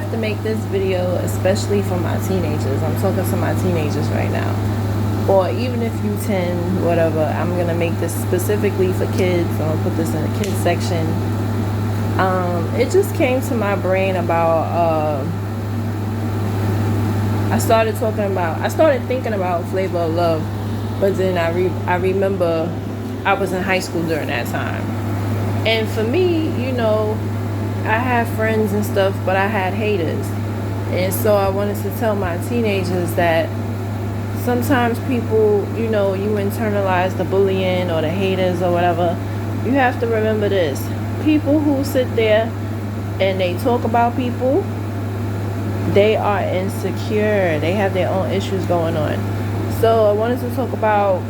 have to make this video especially for my teenagers. I'm talking to my teenagers right now. Or even if you 10, whatever, I'm going to make this specifically for kids. I'm going to put this in the kids section. It just came to my brain about, I started thinking about Flavor of Love, but then I remember I was in high school during that time. And for me, I had friends and stuff, but I had haters. And so I wanted to tell my teenagers that sometimes people, you internalize the bullying or the haters or whatever. You have to remember this. People who sit there and they talk about people, they are insecure. They have their own issues going on. So I wanted to talk about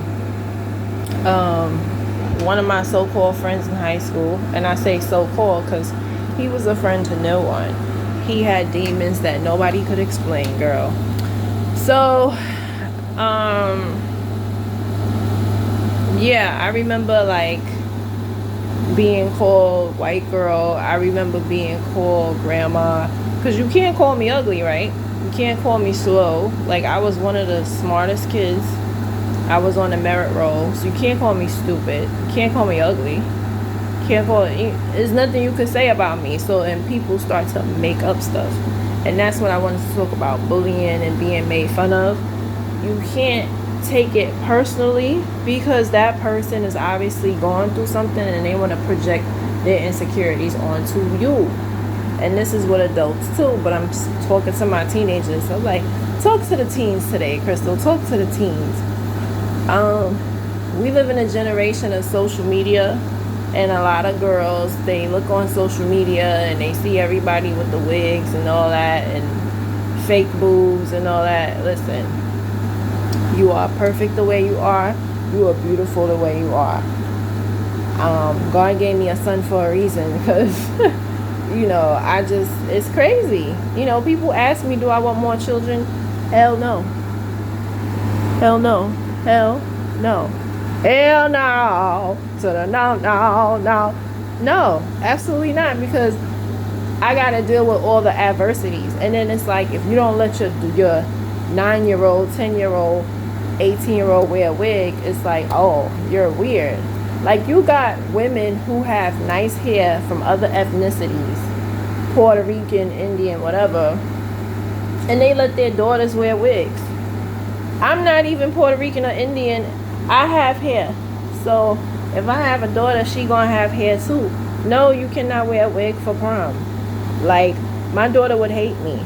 one of my so-called friends in high school. And I say so-called because he was a friend to no one. He had demons that nobody could explain, girl. So, yeah, I remember being called white girl. I remember being called grandma. Because you can't call me ugly, right? You can't call me slow. I was one of the smartest kids. I was on the merit roll. So you can't call me stupid. You can't call me ugly. There's nothing you can say about me. So, and people start to make up stuff. And that's what I wanted to talk about. Bullying and being made fun of. You can't take it personally because that person is obviously going through something and they want to project their insecurities onto you. And this is what adults too, but I'm talking to my teenagers. So talk to the teens today, Crystal. Talk to the teens. We live in a generation of social media. And a lot of girls, they look on social media and they see everybody with the wigs and all that and fake boobs and all that. Listen, you are perfect the way you are. You are beautiful the way you are. God gave me a son for a reason because, it's crazy. People ask me, do I want more children? Hell no. Hell no. Hell no. Hell no. So no, absolutely not, because I gotta deal with all the adversities. And then it's if you don't let your 9-year-old, 10-year-old, 18-year-old wear a wig, it's oh, you're weird. You got women who have nice hair from other ethnicities, Puerto Rican, Indian, whatever, and they let their daughters wear wigs. I'm not even Puerto Rican or Indian. I have hair. So if I have a daughter, she gonna have hair too. No, you cannot wear a wig for prom. My daughter would hate me.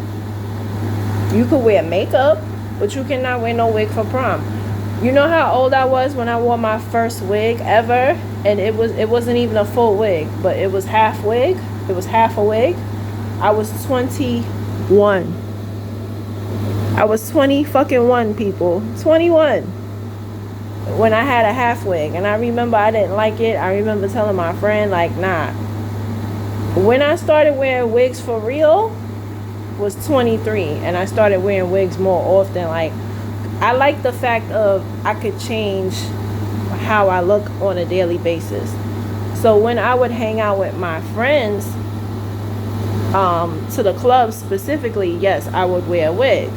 You could wear makeup, but you cannot wear no wig for prom. You know how old I was when I wore my first wig ever? And it wasn't even a full wig, but it was half wig. It was half a wig. I was 21. I was 20 fucking 1, people. 21. When I had a half wig. And I remember I didn't like it. I remember telling my friend, nah. When I started wearing wigs for real was 23. And I started wearing wigs more often. I like the fact of I could change how I look on a daily basis. So when I would hang out with my friends, to the club specifically, yes, I would wear a wig.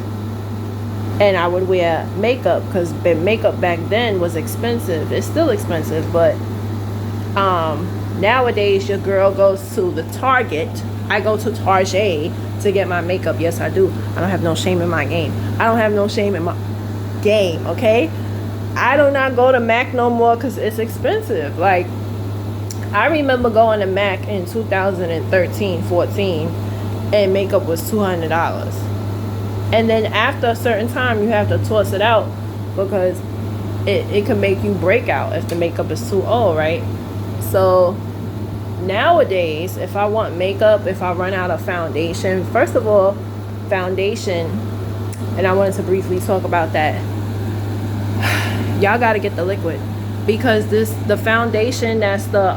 And I would wear makeup because makeup back then was expensive. It's still expensive, but nowadays your girl goes to the Target. I go to Target to get my makeup. Yes, I do. I don't have no shame in my game. I don't have no shame in my game, okay? I do not go to MAC no more because it's expensive. I remember going to MAC in 2013, 14, and makeup was $200. And then after a certain time, you have to toss it out because it can make you break out if the makeup is too old, right? So nowadays, if I want makeup, if I run out of foundation, first of all, foundation, and I wanted to briefly talk about that. Y'all got to get the liquid because the foundation, that's the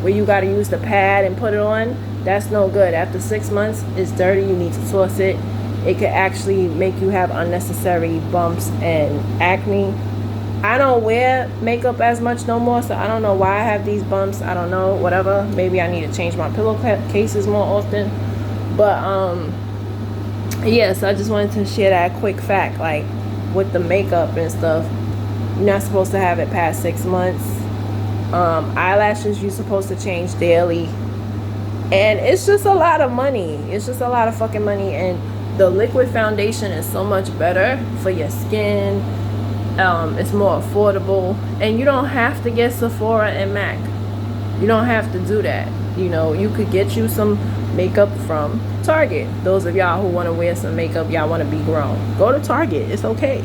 where you got to use the pad and put it on, that's no good. After 6 months, it's dirty. You need to toss it. It could actually make you have unnecessary bumps and acne. I don't wear makeup as much no more, so I don't know why I have these bumps. I don't know, whatever. Maybe I need to change my pillowcases more often. But yes, I just wanted to share that quick fact, like with the makeup and stuff. You're not supposed to have it past 6 months. Eyelashes you're supposed to change daily. And it's just a lot of money. It's just a lot of fucking money. And the liquid foundation is so much better for your skin. It's more affordable. And you don't have to get Sephora and MAC. You don't have to do that. You know, you could get you some makeup from Target. Those of y'all who want to wear some makeup, y'all want to be grown, go to Target. It's okay.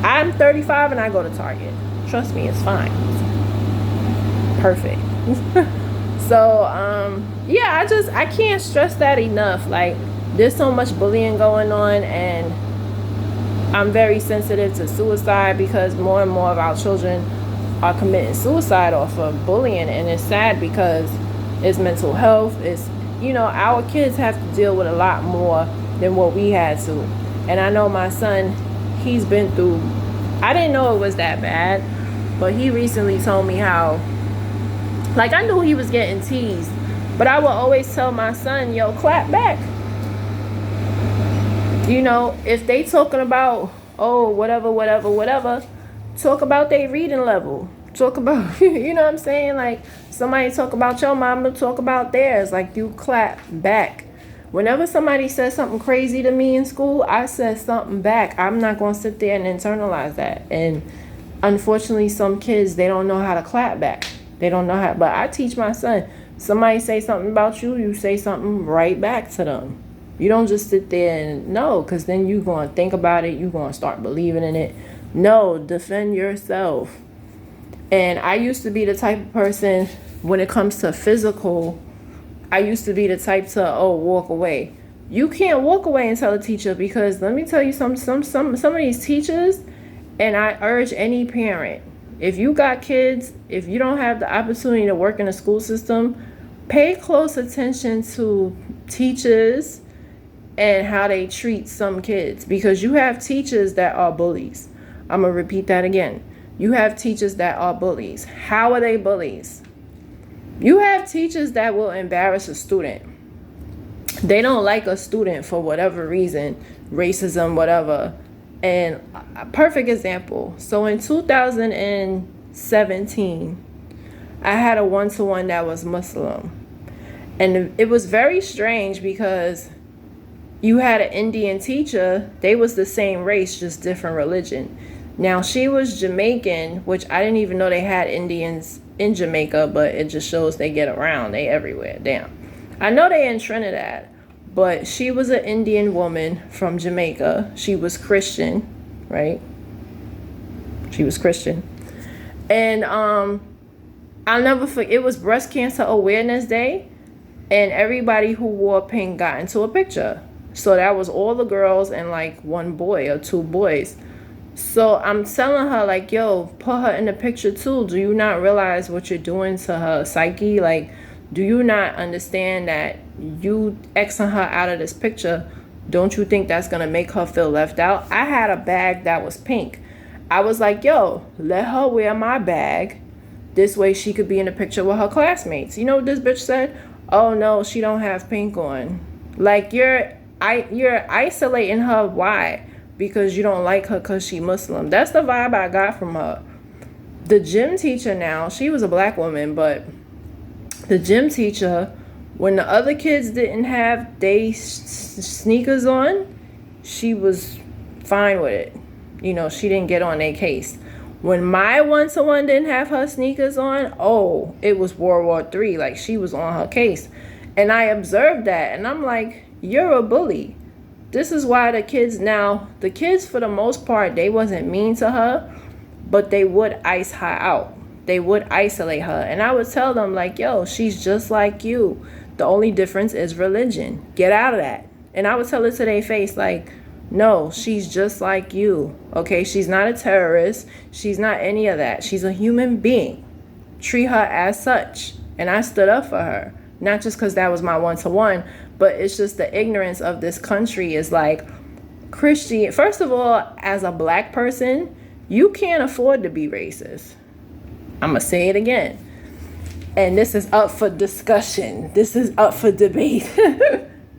I'm 35 and I go to Target. Trust me, it's fine. It's perfect. So, yeah, I can't stress that enough. Like, there's so much bullying going on, and I'm very sensitive to suicide because more and more of our children are committing suicide off of bullying, and it's sad because it's mental health. It's, you know, our kids have to deal with a lot more than what we had to. And I know my son, he's been through, I didn't know it was that bad, but he recently told me how, like, I knew he was getting teased, but I would always tell my son, yo, clap back. You know, if they talking about, oh, whatever, talk about their reading level. Talk about, you know what I'm saying? Like, somebody talk about your mama, talk about theirs. Like, you clap back. Whenever somebody says something crazy to me in school, I said something back. I'm not going to sit there and internalize that. And unfortunately, some kids, they don't know how to clap back. They don't know how, but I teach my son, somebody say something about you, you say something right back to them. You don't just sit there and no, because then you're going to think about it. You're going to start believing in it. No, defend yourself. And I used to be the type of person, when it comes to physical, I used to be the type to, walk away. You can't walk away and tell a teacher, because let me tell you some of these teachers, and I urge any parent, if you got kids, if you don't have the opportunity to work in a school system, pay close attention to teachers and how they treat some kids, because you have teachers that are bullies. I'm going to repeat that again. You have teachers that are bullies. How are they bullies? You have teachers that will embarrass a student. They don't like a student for whatever reason, racism, whatever. And a perfect example. So in 2017, I had a one-to-one that was Muslim. And it was very strange because you had an Indian teacher. They was the same race, just different religion. Now, she was Jamaican, which I didn't even know they had Indians in Jamaica, but it just shows they get around. They everywhere. Damn. I know they in Trinidad, but she was an Indian woman from Jamaica. She was Christian, right? She was Christian. And I'll never forget, it was Breast Cancer Awareness Day, and everybody who wore pink got into a picture. So that was all the girls and like one boy or two boys. So I'm telling her, like, yo, put her in the picture too. Do you not realize what you're doing to her psyche? Like, do you not understand that you Xing her out of this picture? Don't you think that's going to make her feel left out? I had a bag that was pink. I was like, yo, let her wear my bag. This way she could be in the picture with her classmates. You know what this bitch said? Oh, no, she don't have pink on. Like, you're isolating her. Why? Because you don't like her because she Muslim. That's the vibe I got from her. The gym teacher now, she was a black woman, but the gym teacher, when the other kids didn't have they sneakers on, she was fine with it. You know, she didn't get on their case. When my one-to-one didn't have her sneakers on, oh, it was World War III. Like, she was on her case. And I observed that, and I'm like, you're a bully. This is why the kids for the most part, they wasn't mean to her, but they would ice her out. They would isolate her. And I would tell them, like, yo, she's just like you. The only difference is religion. Get out of that. And I would tell it to their face, like, no, she's just like you. Okay, she's not a terrorist. She's not any of that. She's a human being. Treat her as such. And I stood up for her. Not just because that was my one-to-one, but it's just the ignorance of this country is like, Christian. First of all, as a black person, you can't afford to be racist. I'm going to say it again. And this is up for discussion. This is up for debate.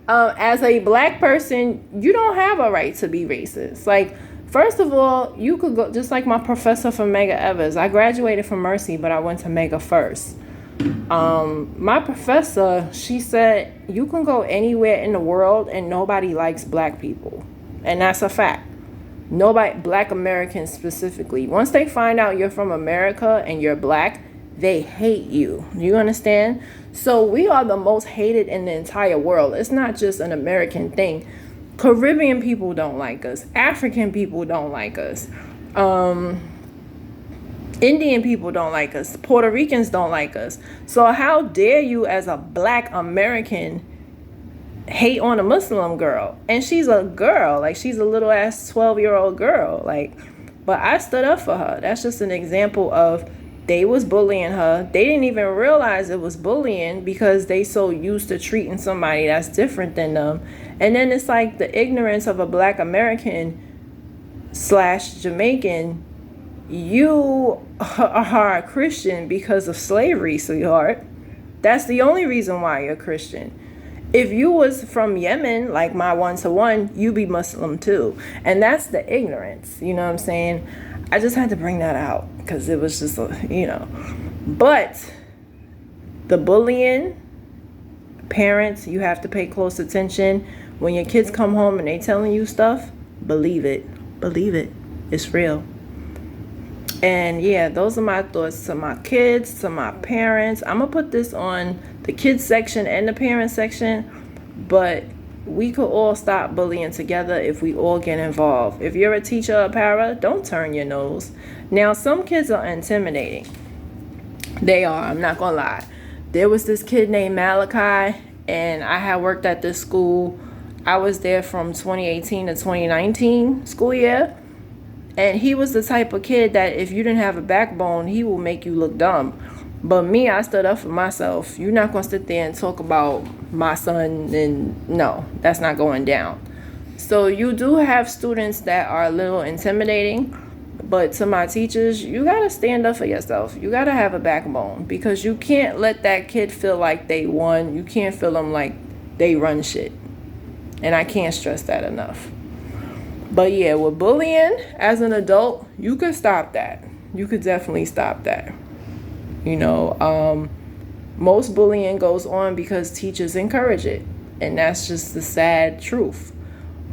As a black person, you don't have a right to be racist. Like, first of all, you could go, just like my professor from Mega Evers. I graduated from Mercy, but I went to Mega first. My professor, she said, you can go anywhere in the world and nobody likes black people. And that's a fact. Nobody, black Americans specifically. Once they find out you're from America and you're black, they hate you. You understand? So we are the most hated in the entire world. It's not just an American thing. Caribbean people don't like us. African people don't like us. Indian people don't like us. Puerto Ricans don't like us. So how dare you as a black American hate on a Muslim girl? And she's a girl. Like, she's a little ass 12-year-old girl. Like, but I stood up for her. That's just an example of they was bullying her. They didn't even realize it was bullying because they so used to treating somebody that's different than them. And then it's like the ignorance of a black American / Jamaican. You are a Christian because of slavery, sweetheart. That's the only reason why you're Christian. If you was from Yemen, like my 1-to-1, you be Muslim too. And that's the ignorance. You know what I'm saying? I just had to bring that out because it was just, But the bullying, parents, you have to pay close attention. When your kids come home and they telling you stuff, believe it. Believe it. It's real. And yeah, those are my thoughts to my kids, to my parents. I'm going to put this on the kids section and the parent section, but we could all stop bullying together if we all get involved. If you're a teacher or para, don't turn your nose. Now, some kids are intimidating. They are, I'm not going to lie. There was this kid named Malachi, and I had worked at this school. I was there from 2018 to 2019 school year. And he was the type of kid that if you didn't have a backbone, he will make you look dumb. But me, I stood up for myself. You're not going to sit there and talk about my son. And no, that's not going down. So you do have students that are a little intimidating. But to my teachers, you got to stand up for yourself. You got to have a backbone. Because you can't let that kid feel like they won. You can't feel them like they run shit. And I can't stress that enough. But yeah, with bullying as an adult, you could stop that. You could definitely stop that. Most bullying goes on because teachers encourage it. And that's just the sad truth.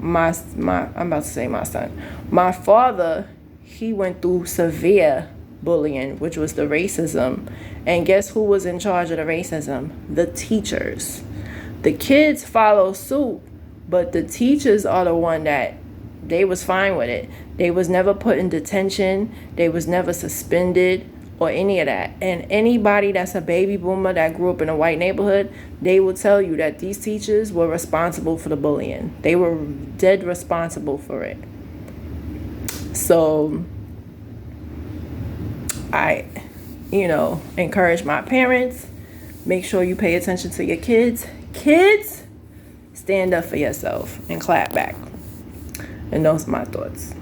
I'm about to say my son. My father, he went through severe bullying, which was the racism. And guess who was in charge of the racism? The teachers. The kids follow suit, but the teachers are the one that they was fine with it. They was never put in detention. They was never suspended or any of that. And anybody that's a baby boomer that grew up in a white neighborhood, they will tell you that these teachers were responsible for the bullying. They were dead responsible for it. So I, encourage my parents, make sure you pay attention to your kids. Kids, stand up for yourself and clap back. And those are my thoughts.